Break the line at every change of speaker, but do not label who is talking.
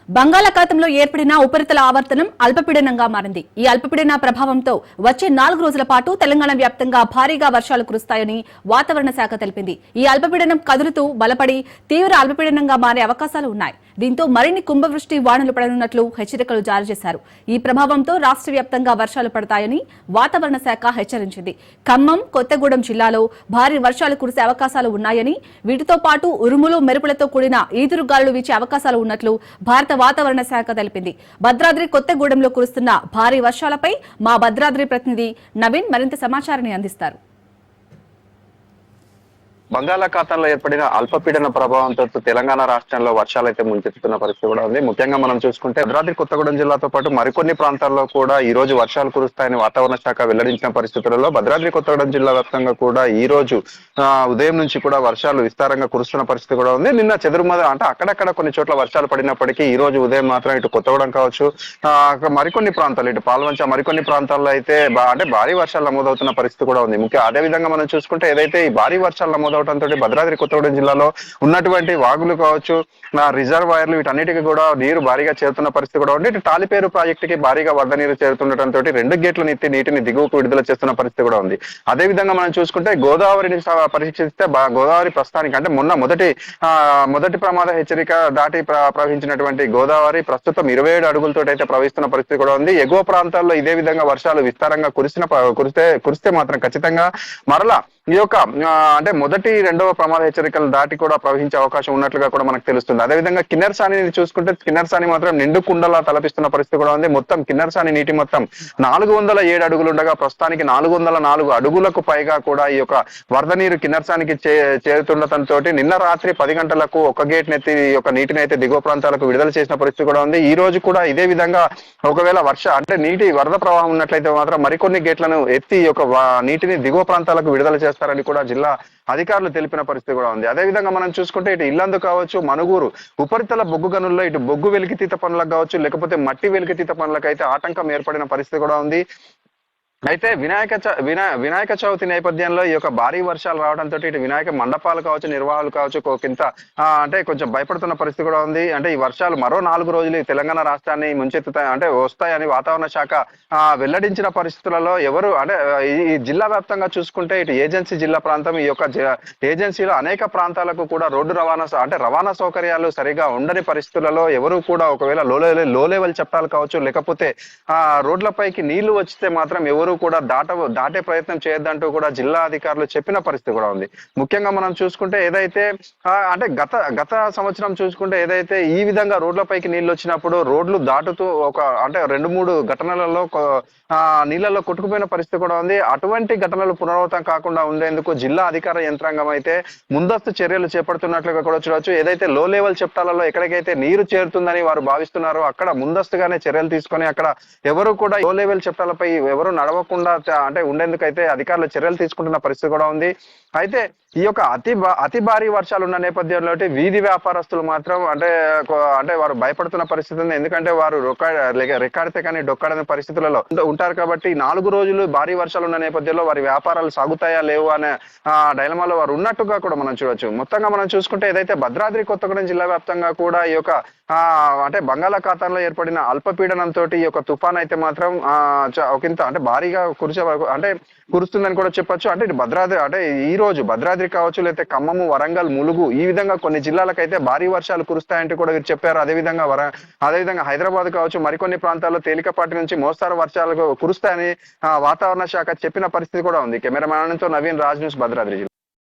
బంగాళాఖాతంలో ఏర్పడిన ఉపరితల ఆవర్తనం అల్పపీడనంగా మారింది. ఈ అల్పపీడన ప్రభావంతో వచ్చే 4 రోజుల పాటు తెలంగాణ వ్యాప్తంగా భారీగా వర్షాలు కురుస్తాయని వాతావరణ శాఖ తెలిపింది. ఈ అల్పపీడనం కదులుతూ బలపడి తీవ్ర అల్పపీడనంగా మారే అవకాశాలు ఉన్నాయి. దీంతో మరిన్ని కుంభవృష్టి వానలు పడనున్నట్లు హెచ్చరికలు జారీ చేశారు. ఈ ప్రభావంతో రాష్ట్ర వ్యాప్తంగా వర్షాలు పడతాయని వాతావరణ శాఖ హెచ్చరించింది. ఖమ్మం, కొత్తగూడెం జిల్లాలో భారీ వర్షాలు కురిసే అవకాశాలు ఉన్నాయని, వీటితో పాటు ఉరుములు, మెరుపులతో కూడిన ఈదురుగాలులు వీచే అవకాశాలు ఉన్నట్లు భారత వాతావరణ శాఖ తెలిపింది. భద్రాద్రి, కొత్తగూడెంలో కురుస్తున్న భారీ వర్షాలపై మా భద్రాద్రి ప్రతినిధి నవీన్ మరింత సమాచారాన్ని అందిస్తారు.
బంగాళాఖాతంలో ఏర్పడిన అల్పపీడన ప్రభావంతో తెలంగాణ రాష్ట్రంలో వర్షాలు అయితే ముంచెత్తుతున్న పరిస్థితి కూడా ఉంది. ముఖ్యంగా మనం చూసుకుంటే భద్రాద్రి కొత్తగూడెం జిల్లాతో పాటు మరికొన్ని ప్రాంతాల్లో కూడా ఈ రోజు వర్షాలు కురుస్తాయని వాతావరణ శాఖ వెల్లడించిన పరిస్థితులలో భద్రాద్రి కొత్తగూడెం జిల్లా వ్యాప్తంగా కూడా ఈ రోజు ఉదయం నుంచి కూడా వర్షాలు విస్తారంగా కురుస్తున్న పరిస్థితి కూడా ఉంది. నిన్న చెదురుమద అంటే అక్కడక్కడ కొన్ని చోట్ల వర్షాలు పడినప్పటికీ ఈ రోజు ఉదయం మాత్రం ఇటు కొత్తగూడెం కావచ్చు, మరికొన్ని ప్రాంతాలు ఇటు పాల్వంచ మరికొన్ని ప్రాంతాల్లో అయితే అంటే భారీ వర్షాలు నమోదవుతున్న పరిస్థితి కూడా ఉంది. ముఖ్యంగా అదే విధంగా మనం చూసుకుంటే ఏదైతే ఈ భారీ వర్షాలు నమోదవడంతో భద్రాద్రి కొత్తగూడెం జిల్లాలో ఉన్నటువంటి వాగులు కావచ్చు, రిజర్వాయర్లు వీటన్నిటికీ కూడా నీరు భారీగా చేరుతున్న పరిస్థితి కూడా ఉంది. ఇటు తాలిపేరు ప్రాజెక్టుకి భారీగా వరద నీరు చేరుతుండటంతో 2 గేట్ల నీటిని దిగువకు విడుదల చేస్తున్న పరిస్థితి కూడా ఉంది. అదే విధంగా మనం చూసుకుంటే గోదావరిని పరీక్షిస్తే గోదావరి ప్రస్తుతానికి అంటే మొదటి ప్రమాద హెచ్చరిక దాటి ప్రవహించినటువంటి గోదావరి ప్రస్తుతం 27 అడుగులతో అయితే ప్రవహిస్తున్న పరిస్థితి కూడా ఉంది. ఎగువ ప్రాంతాల్లో ఇదే విధంగా వర్షాలు విస్తారంగా కురిస్తే మాత్రం ఖచ్చితంగా మరలా ఈ యొక్క అంటే మొదటి, రెండవ ప్రమాద హెచ్చరికలు దాటి కూడా ప్రవహించే అవకాశం ఉన్నట్లుగా కూడా మనకు తెలుస్తుంది. అదేవిధంగా కిన్నెరసాని చూసుకుంటే కిన్నెరసాని మాత్రం నిండు కుండలా తలపిస్తున్న పరిస్థితి కూడా ఉంది. మొత్తం కిన్నెరసాని నీటి మొత్తం 407 అడుగులు ఉండగా ప్రస్తుతానికి 404 అడుగులకు పైగా కూడా ఈ యొక్క వరద నీరు కిన్నెరసానికి చేరుతుండటంతో నిన్న రాత్రి 10 గంటలకు ఒక గేట్ నెత్తి ఈ యొక్క నీటిని అయితే దిగువ ప్రాంతాలకు విడుదల చేసిన పరిస్థితి కూడా ఉంది. ఈ రోజు కూడా ఇదే విధంగా ఒకవేళ నీటి వరద ప్రవాహం ఉన్నట్లయితే మాత్రం మరికొన్ని గేట్లను ఎత్తి ఈ యొక్క నీటిని దిగువ ప్రాంతాలకు విడుదల చేస్తారని కూడా జిల్లా అధికారులు తెలిపిన పరిస్థితి కూడా ఉంది. అదేవిధంగా మనం చూసుకుంటే ఇటు ఇల్లందు కావచ్చు, మనుగూరు ఉపరితల బొగ్గు గనుల్లో ఇటు బొగ్గు వెలికితీత పనులకు కావచ్చు, లేకపోతే మట్టి వెలికితీత పనులకు అయితే ఆటంకం ఏర్పడిన పరిస్థితి కూడా ఉంది. అయితే వినాయక చవితి నేపథ్యంలో ఈ యొక్క భారీ వర్షాలు రావడంతో ఇటు వినాయక మండపాలు కావచ్చు, నిర్వాహాలు కావచ్చు అంటే కొంచెం భయపడుతున్న పరిస్థితి కూడా ఉంది. అంటే ఈ వర్షాలు మరో 4 రోజులు తెలంగాణ రాష్ట్రాన్ని ముంచెత్తుతాయి అంటే వస్తాయని వాతావరణ శాఖ వెల్లడించిన పరిస్థితులలో ఎవరు అంటే ఈ జిల్లా వ్యాప్తంగా చూసుకుంటే ఇటు ఏజెన్సీ జిల్లా ప్రాంతం ఈ యొక్క ఏజెన్సీలో అనేక ప్రాంతాలకు కూడా రోడ్డు రవాణా సౌకర్యాలు సరిగా ఉండని పరిస్థితులలో ఎవరు కూడా ఒకవేళ లో లెవెల్ చట్టాలు కావచ్చు, లేకపోతే రోడ్లపైకి నీళ్లు వచ్చితే మాత్రం ఎవరు కూడా దాటే ప్రయత్నం చేయొద్దంటూ కూడా జిల్లా అధికారులు చెప్పిన పరిస్థితి కూడా ఉంది. ముఖ్యంగా మనం చూసుకుంటే ఏదైతే అంటే గత సంవత్సరం చూసుకుంటే ఏదైతే ఈ విధంగా రోడ్లపైకి నీళ్లు వచ్చినప్పుడు రోడ్లు దాటుతూ అంటే 2-3 ఘటనలలో నీళ్లలో కొట్టుకుపోయిన పరిస్థితి కూడా ఉంది. అటువంటి ఘటనలు పునరావృతం కాకుండా ఉండేందుకు జిల్లా అధికార యంత్రాంగం అయితే ముందస్తు చర్యలు చేపడుతున్నట్లుగా కూడా చూడవచ్చు. ఏదైతే లో లెవెల్ చెప్తాలలో ఎక్కడికైతే నీరు చేరుతుందని వారు భావిస్తున్నారో అక్కడ ముందస్తుగానే చర్యలు తీసుకొని అక్కడ ఎవరు కూడా లో లెవెల్ చెప్తాలపై ఎవరు నడవకుండా అంటే ఉండేందుకైతే అధికారులు చర్యలు తీసుకుంటున్న పరిస్థితి కూడా ఉంది. అయితే ఈ యొక్క అతి భారీ వర్షాలు ఉన్న నేపథ్యంలో వీధి వ్యాపారస్తులు మాత్రం అంటే వారు భయపడుతున్న పరిస్థితి ఉంది. ఎందుకంటే వారు రెక్కాడితే కానీ డొక్కాడని పరిస్థితులలో ఉంటారు కాబట్టి 4 రోజులు భారీ వర్షాలు ఉన్న నేపథ్యంలో వారి వ్యాపారాలు సాగుతాయా లేవు అనే డైలమాలో వారు ఉన్నట్టుగా కూడా మనం చూడొచ్చు. మొత్తంగా మనం చూసుకుంటే ఏదైతే భద్రాద్రి కొత్తగూడెం జిల్లా వ్యాప్తంగా కూడా ఈ యొక్క అంటే బంగాళాఖాతంలో ఏర్పడిన అల్పపీడనంతో ఈ యొక్క తుఫాన్ అయితే మాత్రం ఒకంత అంటే భారీగా కురుస్తుందని కూడా చెప్పొచ్చు. అంటే ఈ రోజు భద్రాద్రి కావచ్చు, లేకపోతే ఖమ్మము, వరంగల్, ములుగు ఈ విధంగా కొన్ని జిల్లాలకైతే భారీ వర్షాలు కురుస్తాయంటూ కూడా వీరు చెప్పారు. అదేవిధంగా హైదరాబాద్ కావచ్చు, మరికొన్ని ప్రాంతాల్లో తేలికపాటి నుంచి మోస్తారు వర్షాలు కురుస్తాయని వాతావరణ శాఖ చెప్పిన పరిస్థితి కూడా ఉంది. కెమెరామ్యాన్తో నవీన్, రాజ్ న్యూస్, భద్రాద్రి.